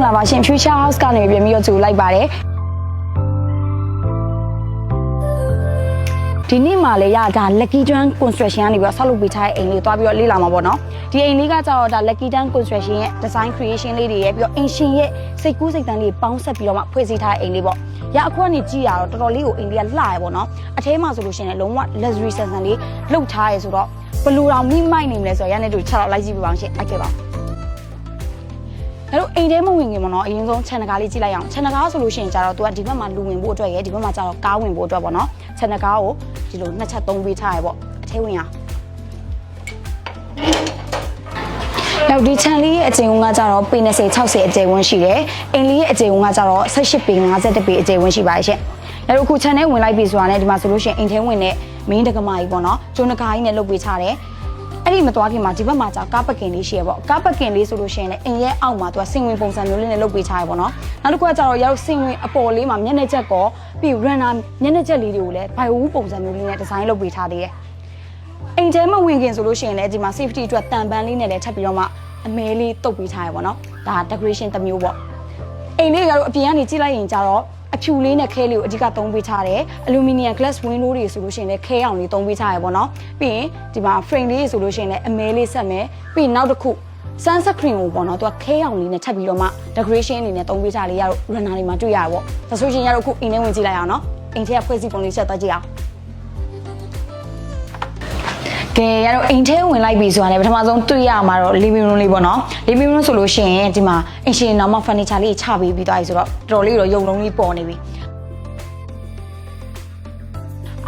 င်္ဂလာပါရှင် Future House ကနေပြန်ပြီးတော့ကြိုလိုက်ပါတယ်ဒီနေ့မှလည်းရဒါ Lucky Drum Construction ကနေပြီးတော့ဆောက်လုပ်ပေးထားတဲ့အိမ်လေးကိုတွားပြီးတော့လေ့လာမှာပေါ့နော်ဒီအိမ်လေးကကျတော့ဒါ Lucky Drum Construction ရဲ့ design creation လေးတွေရဲ့ပြီးတော့ ancient ရဲ့စိတ်ကူးစိတ်တမ်းလေးပေါင်းဆက်ပြီးတော့မှဖွဲ့စည်းထားတဲ့အိမ်လေးပေါ့ရအခုကနေကြည့်ရတော့တော်တော်လေးကိုအိမ်လေးကလှရပေါ့နော်အထဲမှာဆိုလို့ရှိရင်လည်းလုံးဝ luxury ဆန်ဆန်လေးလှုပ်ထားရဲဆိုတော့ဘလူတော်မိမိုက်နေမလဲဆိုတော့ရတဲ့သူ6လောက်လိုက်ကြည့်ပြပါအောင်ရှင့်အိုက်ခဲ့ပါအဲ့တော့အိမ်ထဲမဝင်ခင်ပေါ့နော်အရင်ဆုံးခြံတကားလေးကြည့်လိုက်အောင်ခြံတကားဆိုလို့ရှိရင်ကျတော့သူကဒီဘက်မှာလူဝင်ဖို့အတွက်ရယ်ဒီဘက်မှာကျတော့ကားဝင်ဖို့အတွက်ပေါ့နော်ခြံတကားကိုဒီလိုနှစ်ချက်သုံးပေးထားရပေါ့အထဲဝင်ရနောက်ဒီခြံလေးရဲ့အကျယ်ဝန်းကကျတော့ပေ20 60အကျယ်ဝန်းရှိတယ်အိမ်လေးရဲ့အကျယ်ဝန်းကကျတော့18ပေ51ပေအကျယ်ဝန်းရှိပါရဲ့ရှင့်အဲ့တော့အခုခြံထဲဝင်လိုက်ပြီဆိုတာနဲ့ဒီမှာဆိုလို့ရှိရင်အိမ်ထဲဝင်တဲ့မင်းတက္ကမကြီးပေါ့နော်ကျွန်းတကားကြီးနဲ့လုပ်ပေးထားတယ်အဲ့ဒီမသွားခင်မှာဒီဘက်မှာကြာကားပကင်လေးရှိရပေါ့ကားပကင်လေးဆိုလို့ရှိရင်လည်းအိမ်ရဲ့အောက်မှာသူကစင်ဝင်ပုံစံမျိုးလေးနဲ့လုပ်ပေးထားရပေါ့နော်နောက်တစ်ခုကကျတော့ရောက်စင်ဝင်အပေါ်လေးမှာမျက်နှာချက်ကောပြီး runner မျက်နှာချက်လေးတွေကိုလည်းဘိုင်ဝူးပုံစံမျိုးလေးနဲ့ဒီဇိုင်းလုပ်ပေးထားသေးတယ်အိမ်ထဲမှာဝင်ခင်ဆိုလို့ရှိရင်လည်းဒီမှာ safety အတွက်တန်ပန်းလေးနဲ့လည်းထပ်ပြီးတော့မှအမဲလေးတုပ်ပေးထားရပေါ့နော်ဒါ decoration တစ်မျိုးပေါ့အိမ်လေးကတော့အပြင်ကနေကြည့်လိုက်ရင်ကျတော့အဖြူလေးနဲ့ခဲလေးကိုအဓိကသုံးပေးထားတယ်အလူမီနီယမ် glass window တွေဆိုလို့ရှိရင်လည်းခဲအောင်လေးသုံးပေးထားရပေါ့နော်ပြီးရင်ဒီမှာ frame လေးဆိုလို့ရှိရင်လည်းအမဲလေးဆက်မယ်ပြီးနောက်တစ်ခု sunset cream ကိုပေါ့နော်သူကခဲအောင်လေးနဲ့ထပ်ပြီးတော့မှ decoration အနေနဲ့သုံးပေးထားလေးရတော့ runner တွေမှာတွေ့ရပါပေါ့ဒါဆိုရင်ရတော့အခုအိမ်ထဲဝင်ကြည့်လိုက်အောင်နော်အိမ်ထဲကဖွဲ့စည်းပုံလေးဆက်သွားကြည့်အောင်ကဲရတော့အိမ်ထဲဝင်လိုက်ပြီဆိုတာလည်းပထမဆုံးတွေ့ရမှာတော့ living room လေးပေါ့နော် living room ဆိုလို့ရှိရင်ဒီမှာအင်ရှင်နောက်မှ furniture လေးချပေးပြီးသွားပြီဆိုတော့တော်တော်လေးတော့ရုံလုံးလေးပေါ်နေပြီ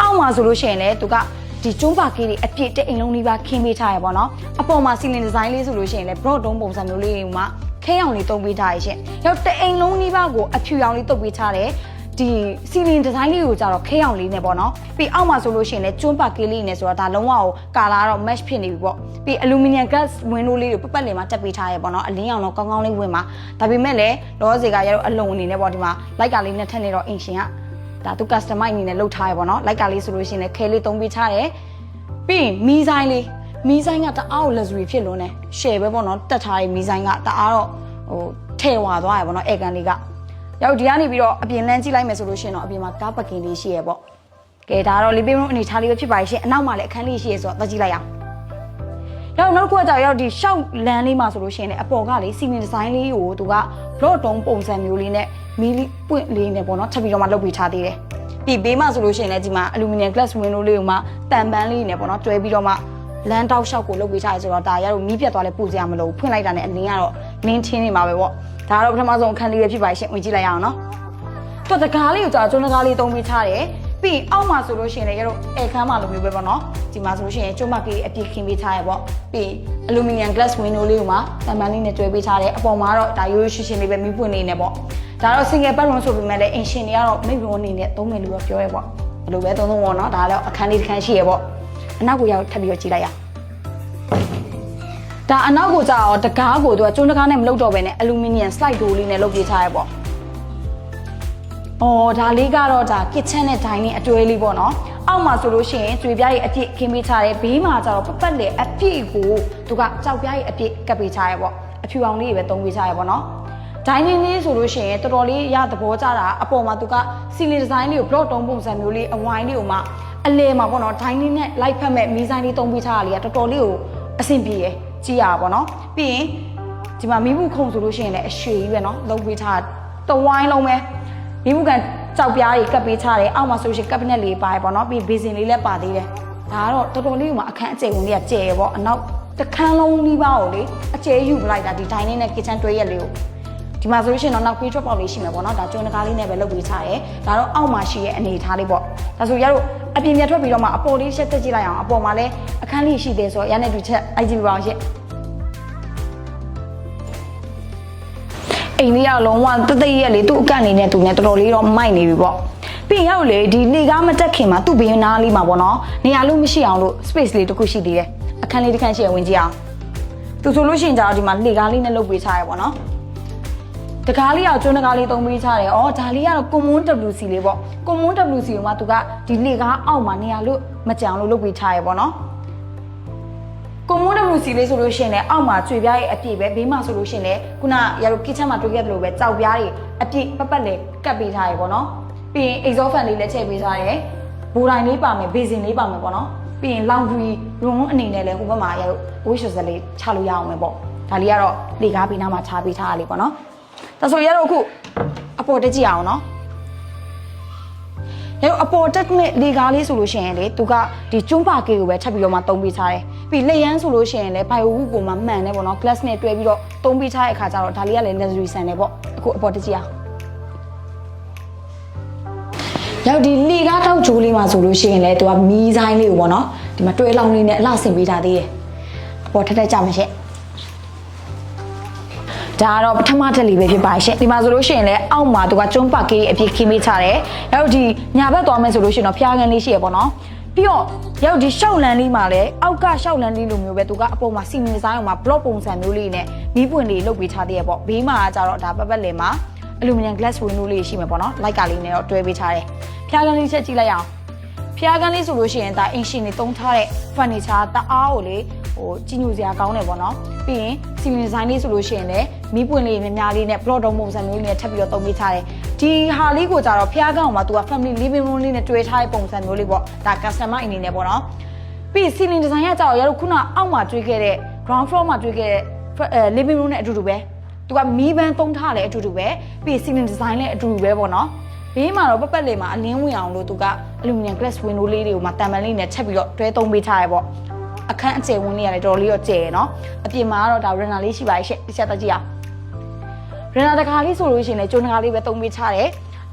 အောက်မှာဆိုလို့ရှိရင်လည်းသူကဒီကျုံးပါကေးတွေအပြည့်တဲ့အိမ်လုံးလေးပါခင်းပေးထားရပေါ့နော်အပေါ်မှာ ceiling design လေးဆိုလို့ရှိရင်လည်း broad dome ပုံစံမျိုးလေးတွေမှာခဲအောင်လေးတုံးပေးထားရရှင်ရောက်တဲ့အိမ်လုံးလေးပါကိုအဖြူရောင်လေးတုပ်ပေးထားတယ်ဒီစီလင်ဒီဇိုင်းလေးကိုကြတော့ခဲအောင်လေးနဲ့ပေါ့နော်ပြီးအောက်မှာဆိုလို့ရှိရင်လည်းကျွန်းပါကေးလေးနဲ့ဆိုတော့ဒါလုံးဝကိုကာလာတော့ match ဖြစ်နေပြီပေါ့ပြီးအလူမီနီယမ် glass window လေးကိုပတ်ပတ်လည်မှာတက်ပေးထားရပေါ့နော်အလင်းရောင်တော့ကောင်းကောင်းလေးဝင်ပါဒါပေမဲ့လည်းလောစေကရတော့အလုံအနေနဲ့ပေါ့ဒီမှာလိုက်ကလေးနဲ့ထက်နေတော့အင်ရှင်ကဒါသူ customize အနေနဲ့လုပ်ထားရပေါ့နော်လိုက်ကလေးဆိုလို့ရှိရင်လည်းခဲလေးသုံးပေးထားတယ်ပြီးမီးဆိုင်လေးမီးဆိုင်ကတအားကို luxury ဖြစ်လို့ ਨੇ share ပဲပေါ့နော်တက်ထားတဲ့မီးဆိုင်ကတအားတော့ဟိုထဲဝါသွားရပေါ့နော်အဲကန်လေးကရောက်ဒီကနေပြီးတော့အပြင်လမ်းကြည့်လိုက်မယ်ဆိုလို့ရှိရင်တော့အပြင်မှာကားပကင်လေးရှိရပေါ့ကဲဒါတော့ living room အနေထားလေးပဲဖြစ်ပါရဲ့ရှင်အနောက်မှာလည်းအခန်းလေးရှိရဆိုတော့သွားကြည့်လိုက်အောင်နောက်တစ်ခုကကြောက်ရောက်ဒီရှောက်လမ်းလေးမှာဆိုလို့ရှိရင်လည်းအပေါ်ကလေစီမင်ဒီဇိုင်းလေးကိုသူက block တုံးပုံစံမျိုးလေးနဲ့မီးပွင့်လေးနဲ့ပေါ့နော်ထပ်ပြီးတော့မှလုပ်ပေးထားသေးတယ်ပြီးဘေးမှာဆိုလို့ရှိရင်လည်းဒီမှာ aluminum glass window လေးကိုမှတန်ပန်းလေးနဲ့ပေါ့နော်တွဲပြီးတော့မှလမ်းတောက်လျှောက်ကိုလုပ်ပေးထားရဆိုတော့ဒါရတော့မီးပြတ်သွားလဲပူစရာမလိုဖွင့်လိုက်တာနဲ့အလင်းကတော့လင်းထင်းနေမှာပဲပေါ့ဒါကတော့ပထမဆုံးအခန်းလေးပဲဖြစ်ပါရှင်ဝင်ကြည့်လိုက်ရအောင်နော်တော့တကားလေးကိုကြာကျွန်းတကားလေးသုံးပေးထားတယ်ပြီးအောက်မှာဆိုလို့ရှိရင်လည်းရတော့အဲခန်းမှာလိုမျိုးပဲပေါ့နော်ဒီမှာဆိုလို့ရှိရင်ကျွန်းမကလေးအပြည့်ခင်းပေးထားရပေါ့ပြီးအလူမီနီယမ် glass window လေးကိုမှတန်ပန်းလေးနဲ့တွဲပေးထားတယ်အပေါ်မှာတော့ဒါရိုးရိုးရှင်းရှင်းလေးပဲမီးပွင့်နေနေပေါ့ဒါတော့ single bedroom ဆိုပေမဲ့လည်းအင်ရှင်တွေကတော့မိတ်ရုံအနေနဲ့သုံးမယ်လို့ပြောရဲပေါ့ဘယ်လိုပဲသုံးပေါ့နော်ဒါလည်းအခန်းလေးတစ်ခန်းရှိရပေါ့အနောက်ကိုရောက်ထပ်ပြီးတော့ကြည့်လိုက်ရဒါအနောက်ကိုကြာတော့တကားကိုသူကကျွန်းတကားနဲ့မလုပ်တော့ဘဲနဲ့အလူမီနီယမ် slide door လေးနဲ့လုပ်ပေးထားရပေါ့အော်ဒါလေးကတော့ဒါ kitchen နဲ့ dining အတွဲလေးပေါ့နော်အောက်မှာဆိုလို့ရှိရင်ကျွေပြားကြီးအပြည့်ခင်းပေးထားတယ်ဘေးမှာကျတော့ပတ်လေအပြည့်ကိုသူကကြောက်ပြားကြီးအပြည့်ကပ်ပေးထားရပေါ့အဖြူအောင်လေးတွေပဲသုံးပေးထားရပေါ့နော် dining လေးဆိုလို့ရှိရင်တော်တော်လေးရသဘောကျတာအပေါ်မှာသူက ceiling design လေးကို block တုံးပုံစံမျိုးလေးအဝိုင်းလေးကိုမှအလဲမှာပေါ့နော် dining နဲ့ light ဖက်မဲ့မီးဆိုင်လေးသုံးပေးထားတာလေးကတော်တော်လေးကိုအဆင်ပြေရယ်ကြည့်ရပါပေါ့နော်ပြီးရင်ဒီမှာမီးဘူးခုံဆိုလို့ရှိရင်လည်းအရွှေကြီးပဲနော်လုပ်ပေးထားတဝိုင်းလုံးပဲမီးဘူးကန်ကြောက်ပြားတွေကပ်ပေးထားတယ်အောက်မှာဆိုရှင်ကပ်ပနက်လေးပါရပေါ့နော်ပြီးဘေစင်လေးလည်းပါသေးတယ်ဒါကတော့တော်တော်လေးကမှအခန်းအကျယ်ဝင်လေးကကျယ်ပေါ့အနောက်တစ်ခန်းလုံးနီးပါးကိုလေအကျယ်ယူပလိုက်တာဒီ dining နဲ့ kitchen တွဲရက်လေးကိုဒီမှာဆိုလို့ရှိရင်တော့နောက် free drop out လေးရှိမှာပေါ့နော်ဒါကျွန်းတကားလေးနဲ့ပဲလုပ်ပေးထားတယ်ဒါတော့အောက်မှာရှိရဲ့အနေထားလေးပေါ့ဒါဆိုရတော့အပြင်ပြထွက်ပြီးတော့မှအပေါ်လေးချက်တက်ကြည့်လိုက်အောင်အပေါ်မှာလည်းအခန်းလေးရှိသေးဆိုတော့ရတဲ့သူချက်အိုက်ကြည့်ပြပါအောင်ရှင့်အိမ်လေးကလုံးဝတသိရက်လေးသူ့အကန့်နေနဲ့သူနဲ့တော်တော်လေးတော့မိုက်နေပြီပေါ့ပြီးရောက်လေဒီနေကားမတက်ခင်မှာသူ့ဘေးနားလေးမှာပေါ့နော်နေရာလို့မရှိအောင်လို့ space လေးတစ်ခုရှိသေးတယ်အခန်းလေးတစ်ခန်းရှိရဝင်ကြည့်အောင်သူဆိုလို့ရှိရင်ကြာတော့ဒီမှာလေကားလေးနဲ့လုပ်ပေးထားရပေါ့နော်တကားလေးကကျွန်းတကားလေးသုံးပေးထားတယ်။အော်ဒါလေးကတော့ common WC လေးပေါ့။ common WC ကိုမှသူကဒီလေကားအောက်မှာနေရာလို့မကြံလို့လုပ်ပေးထားရပေါ့နော်။ ကွန်မိုးတမှုစီလေးဆိုလို့ရှိရင်လည်းအောက်မှာကျွေပြားရဲ့အပြည့်ပဲဘေးမှာဆိုလို့ရှိရင်လည်းခုနရတို့ kitchen မှာတွေ့ခဲ့သလိုပဲကြောက်ပြားတွေအပြည့်ပတ်ပတ်လေးကတ်ပေးထားရပေါ့နော်ပြီးရင် exhaust fan လေးလည်းထည့်ပေးထားတယ်ဘိုးတိုင်းလေးပါမယ်ဘေးစင်လေးပါမယ်ပေါ့နော်ပြီးရင် laundry room အနေနဲ့လည်းဟိုဘက်မှာရတို့ wash set လေးချလို့ရအောင်ပဲပေါ့ဒါလေးကတော့လေကားပေးနားမှာချပေးထားရလေးပေါ့နော်ဒါဆိုရတော့အခုအပေါ်တက်ကြည့်အောင်နော်ရတော့အပေါ်တက်မဲ့လေကားလေးဆိုလို့ရှိရင်လေသူကဒီကျွန်းပါကေကိုပဲထပ်ပြီးတော့မှသုံးပေးထားတယ်ပြီးလက်ရန်ဆိုလို့ရှိရင်လည်း bio ဝူကိုမှမှန်တယ်ပေါ့နော် glass နဲ့တွဲပြီးတော့သုံးပေးထားတဲ့အခါကျတော့ဒါလေးကလည်း luxury ဆန်တယ်ပေါ့အခုအပေါ်တက်ကြည့်အောင်ရောက်ဒီလေကားထောက်ချိုးလေးမှာဆိုလို့ရှိရင်လည်းသူကမီးဆိုင်လေးကိုပေါ့နော်ဒီမှာတွဲလောင်းလေးနဲ့အလှဆင်ပေးထားသေးတယ်အပေါ်ထက်ထက်ကြမှာရှင့်ဒါကတော့ပထမတက်လေးပဲဖြစ်ပါရှင်ဒီမှာဆိုလို့ရှိရင်လည်းအောက်မှာသူကကျွန်းပါကေးအပြည့်ခင်းပေးထားတယ်ရောက်ဒီညာဘက်သွားမယ်ဆိုလို့ရှိရင်တော့ဖျားကန်လေးရှိရပေါ့နော်ပြီးတော့ရောက်ဒီရှောက်လန်းလေးမှာလည်းအောက်ကရှောက်လန်းလေးလိုမျိုးပဲသူကအပေါ်မှာစီမင်းဆိုင်အောင်မှာ block ပုံစံမျိုးလေးနဲ့မီးပွင့်လေးလုပ်ပေးထားသေးရပေါ့ဘေးမှာကျတော့ဒါပတ်ပတ်လည်မှာ aluminum glass window လေးရှိမှာပေါ့နော်လိုက်ကလေးနဲ့တော့တွဲပေးထားတယ်ဖျားကန်လေးချက်ကြည့်လိုက်အောင်ဖျားကန်လေးဆိုလို့ရှိရင်ဒါအင်ရှင်တွေတုံးထားတဲ့ furniture တအားကိုလေဟိုကြီးညိုစရာကောင်းတယ်ပေါ့နော်ပြီးရင်စီမင်းဆိုင်လေးဆိုလို့ရှိရင်လည်းမီးပွင့်လေးများများလေးနဲ့ block တုံးပုံစံမျိုးလေးနဲ့ထပ်ပြီးတော့တုံးပေးထားတယ်ဒီဟာလေးကိုကြတော့ဖျားကန်အောင်မှာသူက family living room လေးနဲ့တွဲထားတဲ့ပုံစံမျိုးလေးပေါ့ဒါ customer အနေနဲ့ပေါ့နော်ပြီး ceiling design ကကြတော့ရတို့ခုနအောက်မှာတွေ့ခဲ့တဲ့ ground floor မှာတွေ့ခဲ့တဲ့ living room နဲ့အတူတူပဲသူကမီးပန်းသုံးထားတယ်အတူတူပဲပြီး ceiling design လည်းအတူတူပဲပေါ့နော်ဘေးမှာတော့ပတ်လေးမှာအလင်းဝင်အောင်လို့သူက aluminum glass window လေးတွေကိုမှတံပန်လေးနဲ့ချက်ပြီးတော့တွဲသုံးပေးထားရပေါ့အခန်းအကျယ်ဝန်းလေးကလည်းတော်တော်လေးတော့ကျယ်ရနော်အပြင်မှာကတော့ဒါ runner လေးရှိပါရဲ့ရှင့်တစ်ချက်တကြည့်အောင် runner တကားလေးဆိုလို့ရှိရင်လည်းကျုံတကားလေးပဲသုံးပေးထားတယ်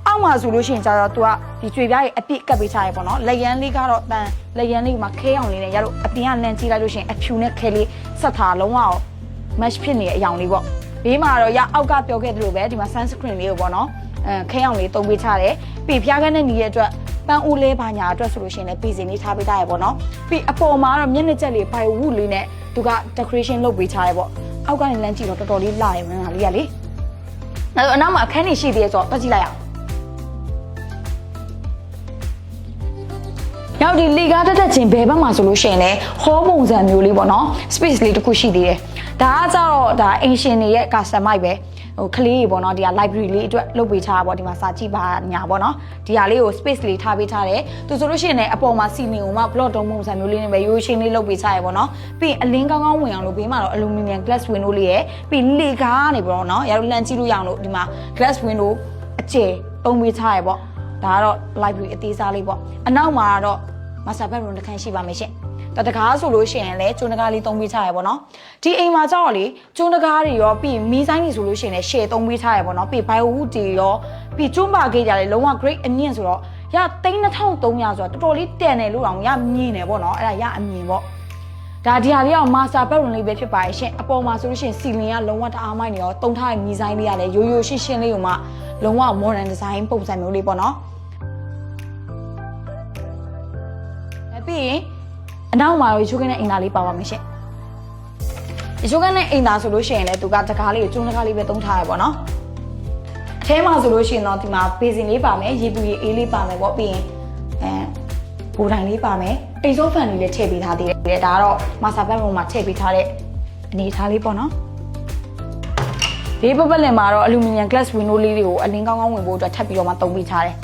အောက်မှာဆိုလို့ရှိရင်ကျတော့သူကဒီကျွေပြားရဲ့အပြည့်ကပ်ပေးထားရပေါ့နော်လက်ရန်လေးကတော့တန်လက်ရန်လေးမှာခဲအောင်လေးနဲ့ရတော့အပြင်ကလန့်ကြည့်လိုက်လို့ရှိရင်အဖြူနဲ့ခဲလေးဆက်ထားလုံးဝ match ဖြစ်နေတဲ့အယောင်လေးပေါ့ဘေးမှာတော့ရအောက်ကပြောခဲ့သလိုပဲဒီမှာ sunscreen လေးကိုပေါ့နော်ခဲအောင်လေးသုံးပေးထားတယ်ပြီးဖျားခန်းနဲ့ညီရဲ့အတွက်ပန်းအိုးလေးဘာညာအတွက်ဆိုလို့ရှိရင်လည်းပေးစင်လေးထားပေးထားရပေါ့နော်ပြီးအပေါ်မှာတော့မျက်နှာချက်လေး bio wood လေးနဲ့သူက decoration လုပ်ပေးထားရပေါ့အောက်ကနေလမ်းကြည့်တော့တော်တော်လေးလှတယ်မင်းကလေးကလေအဲ့တော့အနောက်မှာအခန်းကြီးရှိသေးတယ်ဆိုတော့တွက်ကြည့်လိုက်အောင်ရောက်ဒီလေကားတက်ချင်းဘယ်ဘက်မှာဆိုလို့ရှိရင်လည်းဟောပုံစံမျိုးလေးပေါ့နော် space လေးတစ်ခုရှိသေးတယ်ဒါကကြတော့ဒါ ancient တွေရဲ့ customize ပဲဟိုကလေးပေါ့နော်ဒီက library လေးအတွက်လုပ်ပေးထားတာပေါ့ဒီမှာစာကြည့်ပါညာပေါ့နော်ဒီဟာလေးကို space လေးထားပေးထားတယ်သူဆိုလို့ရှိရင်လည်းအပေါ်မှာ ceiling ကိုမှ block တုံးပုံစံမျိုးလေးနဲ့ပဲရိုးရှင်းလေးလုပ်ပေးထားရပေါ့နော်ပြီးအလင်းကောင်းကောင်းဝင်အောင်လို့ဘေးမှာတော့ aluminum glass window လေးရယ်ပြီးလေကားနေပေါ့နော်ရတို့လန့်ကြည့်လို့ရအောင်လို့ဒီမှာ glass window အကျယ်ပုံပေးထားရပေါ့ဒါကတော့ library အသေးစားလေးပေါ့အနောက်မှာတော့ master bedroom တစ်ခန်းရှိပါမယ်ရှင်တကားဆိုလို့ရှိရင်လည်းကျုံတကားလေးသုံးပေးထားရပေါ့နော်ဒီအိမ်မှာကျတော့လေကျုံတကားတွေရောပြီးမီးဆိုင်တွေဆိုလို့ရှိရင်လည်း share သုံးပေးထားရပေါ့နော်ပြီး bio wood တွေရောပြီးကျုံပါကေးကြတယ်လုံးဝ great အမြင့်ဆိုတော့ရ3300ဆိုတော့တော်တော်လေးတန်တယ်လို့တောင်ရမြင်တယ်ပေါ့နော်အဲ့ဒါရအမြင်ပေါ့ဒါဒီဟာလေးက master bedroom လေးပဲဖြစ်ပါရဲ့ရှင်အပေါ်မှာဆိုလို့ရှိရင် ceiling ကလုံးဝတအားမိုက်နေရောတုံးထားတဲ့မီးဆိုင်လေးကလည်းရိုးရိုးရှင်းရှင်းလေးကိုမှလုံးဝ modern design ပုံစံမျိုးလေးပေါ့နော်ပြီးရင်အနောက်မှာရေချိုးခင်းတဲ့အိမ်သားလေးပါပါမယ်ရှင်ရေချိုးခင်းတဲ့အိမ်သားဆိုလို့ရှိရင်လည်းသူကတကားလေးကိုကျုံတကားလေးပဲသုံးထားရပေါ့နော်အထဲမှာဆိုလို့ရှိရင်တော့ဒီမှာဘေးစင်လေးပါမယ်ရေပူရေအေးလေးပါမယ်ပေါ့ပြီးရင်ဘိုးတိုင်းလေးပါမယ်အိမ်စောဖန်လေးလည်းထည့်ပေးထားသေးတယ်ဒါကတော့ master bedroom မှာထည့်ပေးထားတဲ့အနေထားလေးပေါ့နော်ဒီပပလင်မှာတော့ aluminum glass window လေးတွေကိုအလင်းကောင်းကောင်းဝင်ဖို့အတွက်ထပ်ပြီးတော့မှသုံးပေးထားတယ်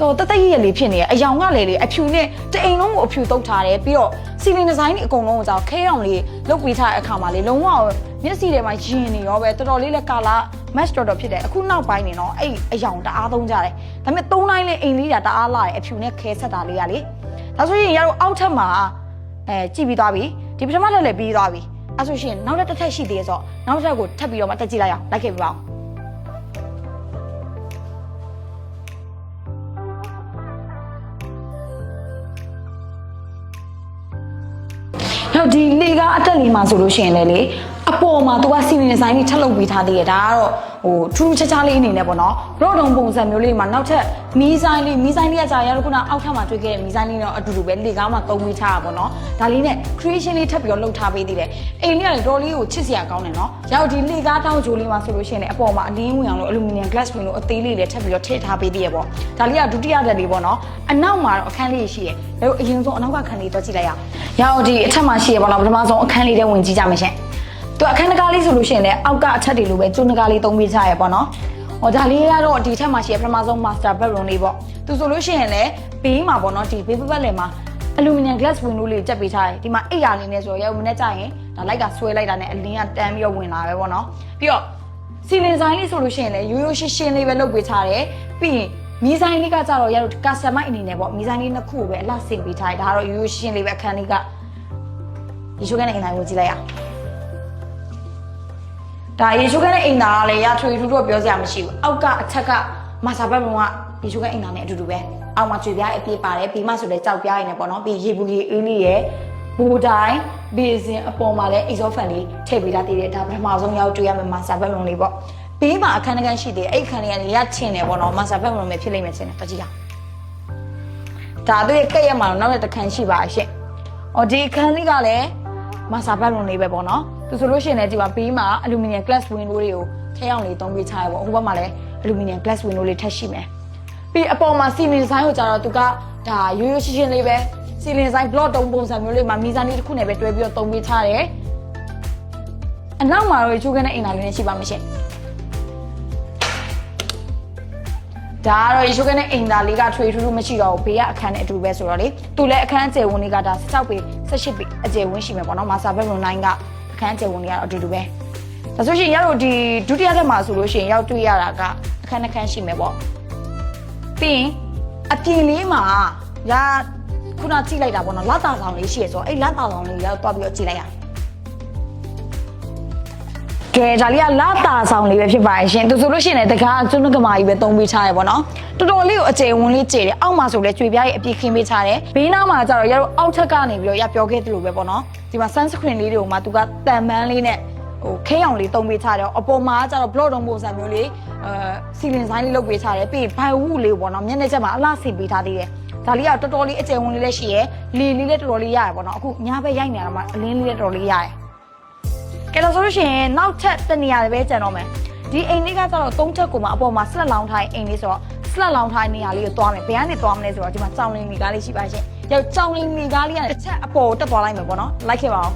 တော့တသက်ရည်လေးဖြစ်နေရအယောင်ကလည်းလေအဖြူနဲ့တအိမ်လုံးကိုအဖြူတုပ်ထားတယ်ပြီးတော့ ceiling design တွေအကုန်လုံးကိုကြောက်ခဲအောင်လေးလုပ်ပေးထားတဲ့အခါမှာလေလုံးဝမျက်စိထဲမှာရင်နေရောပဲတော်တော်လေးလည်းကာလာ match တော်ဖြစ်တယ်အခုနောက်ပိုင်းနေတော့အဲ့အယောင်တအားသုံးကြတယ်ဒါပေမဲ့သုံးတိုင်းလေးအိမ်လေးတအားလာတယ်အဖြူနဲ့ခဲဆက်တာလေးကလေဒါဆိုရင်ရတော့အောက်ထပ်မှာကြည့်ပြီးသွားပြီဒီပထမထပ်လည်းပြီးသွားပြီအဲ့ဆိုရှင်နောက်တစ်ထပ်ရှိသေးတယ်ဆိုတော့နောက်ထပ်ကိုထပ်ပြီးတော့မှတက်ကြည့်လိုက်အောင်လိုက်ခဲ့ပြပါအောင်ဒီလေကားအတက်လေးမှာဆိုလို့ရှိရင်လည်းလေအပေါ်မှာသူကစီမင်းဒီဇိုင်းကြီးထပ်လုပ်ပေးထားသေးတယ်ဒါကတော့ ထူးခြားခြားလေးအနေနဲ့ပေါ့နော်ဘလော့တုံပုံစံမျိုးလေးမှာနောက်ထပ်မီးဆိုင်လေးကကြာရတော့ခုနအောက်ထပ်မှာတွေ့ခဲ့တဲ့မီးဆိုင်လေးတော့အတူတူပဲလေကားမှာသုံးပေးထားတာပေါ့နော်ဒါလေးနဲ့ creation လေးထပ်ပြီးတော့လုပ်ထားပေးသေးတယ်အိမ်လေးကလည်းတော်လေးကိုချစ်စရာကောင်းတယ်နော်ရောက်ဒီလေကားတောင်းကြိုးလေးမှာဆိုလို့ရှိရင်လည်းအပေါ်မှာအလင်းဝင်အောင်လို့ aluminum glass ဝင်လို့အသေးလေးလည်းထပ်ပြီးတော့ထည့်ထားပေးသေးရပေါ့ဒါလေးကဒုတိယတက်လေးပေါ့နော်အနောက်မှာတော့အခန်းလေးရှိရယ်ဒါအရင်ဆုံးအနောက်ကအခန်းလေးတော့ကြည့်လိုက်ရအောင်ရောက်ဒီအထက်မှာရှိရပေါ့နော်ပထမဆုံးအခန်းလေးထဲဝင်ကြည့်ကြမယ်ရှင်သူအခန်းတကားလေးဆိုလို့ရှိရင်လည်းအောက်ကအထက်တွေလိုပဲကျွန်းတကားလေးသုံးပေးကြရပေါ့နော်ဒါလေးကတော့ဒီထက်မှာရှိရပထမဆုံး master bedroom လေးပေါ့သူဆိုလို့ရှိရင်လည်းဘေးမှာပေါ့နော်ဒီဘေးပတ်လည်မှာ aluminum glass window လေးတက်ပေးထားတယ်ဒီမှာအိပ်ရာလေးနဲ့ဆိုရောက်မနေ့ကျရင်ဒါလိုက်ကဆွဲလိုက်တာနဲ့အလင်းကတန်းပြီးတော့ဝင်လာပဲပေါ့နော်ပြီးတော့စီလင်ဆိုင်လေးဆိုလို့ရှိရင်လည်းရိုးရိုးရှင်းရှင်းလေးပဲလုပ်ပေးထားတယ်ပြီးရင်မီးဆိုင်လေးကကြတော့ရတော့ကာစတမိုက်အနေနဲ့ပေါ့မီးဆိုင်လေးနှစ်ခုကိုပဲအလှဆင်ပေးထားတယ်ဒါကတော့ရိုးရိုးရှင်းလေးပဲအခန်းလေးကရေချိုးကနေအိမ်တိုင်းကိုကြည့်လိုက်ရဒါရေချိုးကနေအိမ်သားကလည်းရထွေထူးတော့ပြောစရာမရှိဘူးအောက်ကအထက်ကမာစာဘက်ဘုံကရေချိုးကနေအိမ်သားနဲ့အတူတူပဲအောက်မှာကျွေပြားအပြည့်ပါတယ်ပြီးမှဆိုလည်းကြောက်ပြားရည်နဲ့ပေါ့နော်ပြီးရေဘူးလေးအေးလေးရဲ့ဘူတိုင်းဘေးစင်အပေါ်မှာလည်း exhaust fan လေးထည့်ပေးထားတည်တယ်ဒါပထမဆုံးရောက်တွေ့ရမယ့်မာစာဘက်ဘုံလေးပေါ့ဘေးမှာအခန်းတစ်ခန်းရှိသေးတယ်အဲ့အခန်းလေးကနေရချင်တယ်ပေါ့နော်မာစာဘက်ဘုံပဲဖြစ်လိမ့်မယ်ချင်တယ်တကြည့်ရဒါသူရဲ့ကက်ရက်မှာတော့နောက်တစ်ခန်းရှိပါရှင့်ဒီအခန်းလေးကလည်းမာစာဘက်ဘုံလေးပဲပေါ့နော်သူဆိုလို့ရှိရင်လည်းဒီမှာဘေးမှာ aluminum glass window တွေကိုထဲအောင်လေးသုံးပေးထားရပေါ့ဟိုဘက်မှာလည်း aluminum glass window လေးထပ်ရှိမယ်ပြီးအပေါ်မှာ ceiling design ကိုကြတော့သူကဒါရိုးရိုးရှင်းရှင်းလေးပဲ ceiling design block တုံးပုံစံမျိုးလေးမှာမီးစမ်းလေးတစ်ခုနဲ့ပဲတွဲပြီးတော့သုံးပေးထားတယ်အနောက်မှာတော့ချိုးခန်းနဲ့အိမ်သားလေးနဲ့ရှိပါမရှင့်ဒါကတော့ရေချိုးခန်းနဲ့အိမ်သားလေးကထွေထူးထူးမရှိတော့ဘူးဘေးကအခန်းနဲ့အတူပဲဆိုတော့လေသူလည်းအခန်းအကျယ်ဝန်းလေးကဒါ16ပေ18ပေအကျယ်ဝန်းရှိမယ်ပေါ့နော် master bedroom 9ကအခန်းအကျယ်ဝန်းလေးကတော့အတူတူပဲဒါဆိုရှင်ရတော့ဒီဒုတိယထပ်မှာဆိုလို့ရှိရင်ရောက်တွေ့ရတာကအခန်းတစ်ခန်းရှိမယ်ပေါ့ပြီးရင်အပြင်လေးမှာရခုနကြည့်လိုက်တာပေါ့နော်လက်တာဆောင်လေးရှိရဆိုတော့အဲ့လက်တာဆောင်လေးရောက်သွားပြီးတော့ကြည့်လိုက်ရကဲဒါလေးကလာတာဆောင်လေးပဲဖြစ်ပါရဲ့ရှင်သူဆိုလို့ရှိရင်လည်းတကားကျွန်းကမာကြီးပဲသုံးပေးထားရပေါ့နော်တော်တော်လေးကိုအကျယ်ဝန်းလေးကျေတယ်အောက်မှာဆိုလဲကျွေပြားရဲ့အပြည့်ခင်းပေးထားတယ်ဘေးနားမှာကျတော့ရတော့အောက်ထက်ကနေပြီးတော့ရပြောခဲ့သလိုပဲပေါ့နော်ဒီမှာ sunscreen လေးတွေကိုမှသူကတန်ပန်းလေးနဲ့ခဲအောင်လေးသုံးပေးထားတယ်အပေါ်မှာကျတော့ block တုံးပုံစံမျိုးလေးစီလင်ဆိုင်လေးလုပ်ပေးထားတယ်ပြီးဘိုင်ဝူလေးပေါ့နော်မျက်နှာချက်မှာအလှဆင်ပေးထားသေးတယ်ဒါလေးကတော်တော်လေးအကျယ်ဝန်းလေးလည်းရှိရယ်လေလေးလည်းတော်တော်လေးရရပေါ့နော်အခုညာဘက်ရိုက်နေရတာမှအလင်းလေးလည်းတော်တော်လေးရရကဲလို့ဆိုလို့ရှိရင်နောက်ထပ်တနေရာပဲကျန်တော့မယ်ဒီအိမ်လေးကကျတော့၃ထပ်ကိုမှအပေါ်မှာဆက်လက်လောင်းထားအိမ်လေးဆိုတော့ဆက်လက်လောင်းထားနေရာလေးကိုသွားမယ်ဘယ်ကနေသွားမလဲဆိုတော့ဒီမှာကြောင်လင်းမီကားလေးရှိပါရှင်ရောက်ကြောင်လင်းမီကားလေးကတစ်ချက်အပေါ်တက်သွားလိုက်မယ်ပေါ့နော်လိုက်ခဲ့ပါအောင်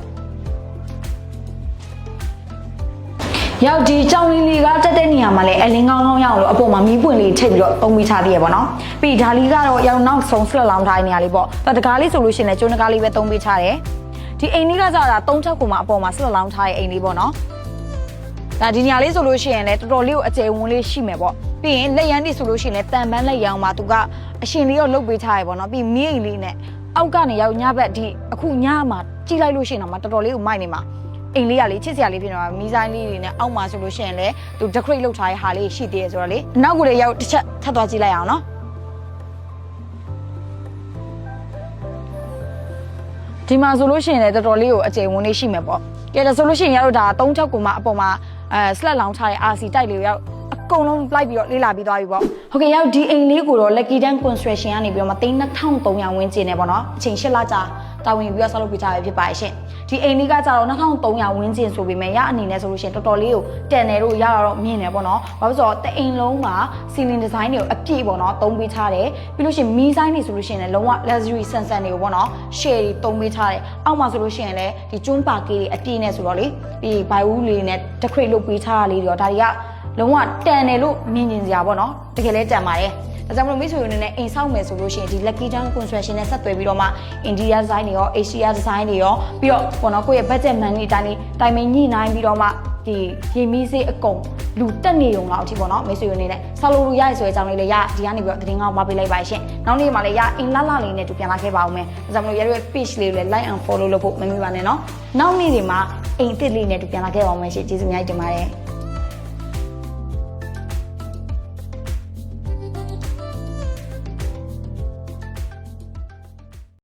ရောက်ဒီကြောင်လင်းလေးကတက်တဲ့နေရာမှာလည်းအလင်းကောင်းကောင်းရအောင်လို့အပေါ်မှာမီးပွင့်လေးထိပ်ပြီးတော့ပုံမိထားသေးရပေါ့နော်ပြီးဒါလေးကတော့ရောက်နောက်ဆုံးဆက်လက်လောင်းထားနေရာလေးပေါ့တကားလေးဆိုလို့ရှိရင်လည်းကျုံးတကားလေးပဲသုံးပေးထားတယ်ဒီအိမ်လေးကကြတာ၃ချက်ကိုမှအပေါ်မှာဆက်လက်လောင်းထားတဲ့အိမ်လေးပေါ့နော်ဒါဒီနေရာလေးဆိုလို့ရှိရင်လည်းတော်တော်လေးကိုအကျယ်ဝန်းလေးရှိမယ်ပေါ့ပြီးရင်လက်ရန်တိဆိုလို့ရှိရင်လည်းတန်ပန်းလက်ရန်မှာသူကအရှင်လေးတော့လုတ်ပေးထားရပေါ့နော်ပြီးမီးအိမ်လေးနဲ့အောက်ကနေရောက်ညဘက်ဒီအခုညမှာကြည့်လိုက်လို့ရှိရင်တော့တော်တော်လေးကိုမိုက်နေမှာအိမ်လေးကလေချစ်စရာလေးဖြစ်နေတာမီးဆိုင်လေးတွေနဲ့အောက်မှာဆိုလို့ရှိရင်လည်းသူ decorate လုပ်ထားတဲ့ဟာလေးရှိသေးတယ်ဆိုတော့လေနောက်ကိုလည်းရောက်တစ်ချက်ထပ်သွားကြည့်လိုက်အောင်နော်ဒီမှာဆိုလို့ရှိရင်လည်းတော်တော်လေးကိုအကျယ်ဝန်းလေးရှိမယ်ပေါ့ကဲဒါဆိုလို့ရှိရင်ရတော့ဒါ၃ချက်ကိုမှအပေါ်မှာslat လောင်းထားတဲ့ RC တိုက်လေးရောက်အကုန်လုံးလိုက်ပြီးတော့လေးလာပြီးသွားပြီပေါ့ဟုတ်ကဲ့ရောက်ဒီအိမ်လေးကိုတော့ Lucky Dan Construction ကနေပြီးတော့မသိန်း2300ဝန်းကျင်နေပေါ့နော်အချိန်8လကြာတာဝန်ပြီးတော့ဆောက်လုပ်ပေးထားရဖြစ်ပါရဲ့ရှင်ဒီအိမ်လေးကကြတော့2300ဝန်းကျင်ဆိုပေမဲ့ရအနေနဲ့ဆိုလို့ရှိရင်တော်တော်လေးကိုတန်တယ်လို့ရတော့မြင်တယ်ပေါ့နော်ဘာလို့ဆိုတော့တအိမ်လုံးမှာ ceiling design တွေကိုအပြည့်ပေါ့နော်သုံးပေးထားတယ်ပြီးလို့ရှိရင်မီးဆိုင်တွေဆိုလို့ရှိရင်လည်းလုံးဝ luxury ဆန်ဆန်တွေကိုပေါ့နော် share တွေသုံးပေးထားတယ်အောက်မှာဆိုလို့ရှိရင်လည်းဒီကျွန်းပါကေးတွေအပြည့်နဲ့ဆိုတော့လေပြီးဘိုင်ဝူးလေးနဲ့ decorate လုပ်ပေးထားတာလေးတွေတော့ဒါတွေကလုံးဝတန်တယ်လို့မြင်ကျင်စရာပေါ့နော်တကယ်လဲတန်ပါတယ်ဒါကြောင့်မလို့မိတ်ဆွေတို့အနေနဲ့အိမ်ဆောက်မယ်ဆိုလို့ရှိရင်ဒီ Lucky Dan Construction နဲ့ဆက်သွယ်ပြီးတော့မှ Interior Design တွေရော Exterior Design တွေရောပြီးတော့ပေါ့နော်ကိုယ့်ရဲ့ budget man တွေတိုင်းတိုင်ပင်ညှိနှိုင်းပြီးတော့မှဒီရေမီးစေးအကုန်လူတက်နေုံလောက်အထိပေါ့နော်မိတ်ဆွေတို့အနေနဲ့ဆောက်လို့ရရဆိုတဲ့အကြောင်းလေးလည်းရဒီကနေပြီးတော့သတင်းကောင်းပါပေးလိုက်ပါရှင်နောက်နေ့မှလည်းရအိမ်လှလှလေးနဲ့တူပြန်လာခဲ့ပါဦးမယ်ဒါကြောင့်မလို့ရရဲ့ page လေးကိုလည်း like and follow လုပ်ဖို့မမေ့ပါနဲ့နော်နောက်နေ့တွေမှာအိမ်အစ်စ်လေးနဲ့တူပြန်လာခဲ့ပါဦးမယ်ရှင်ကျေးဇူးအများကြီးတင်ပါတယ်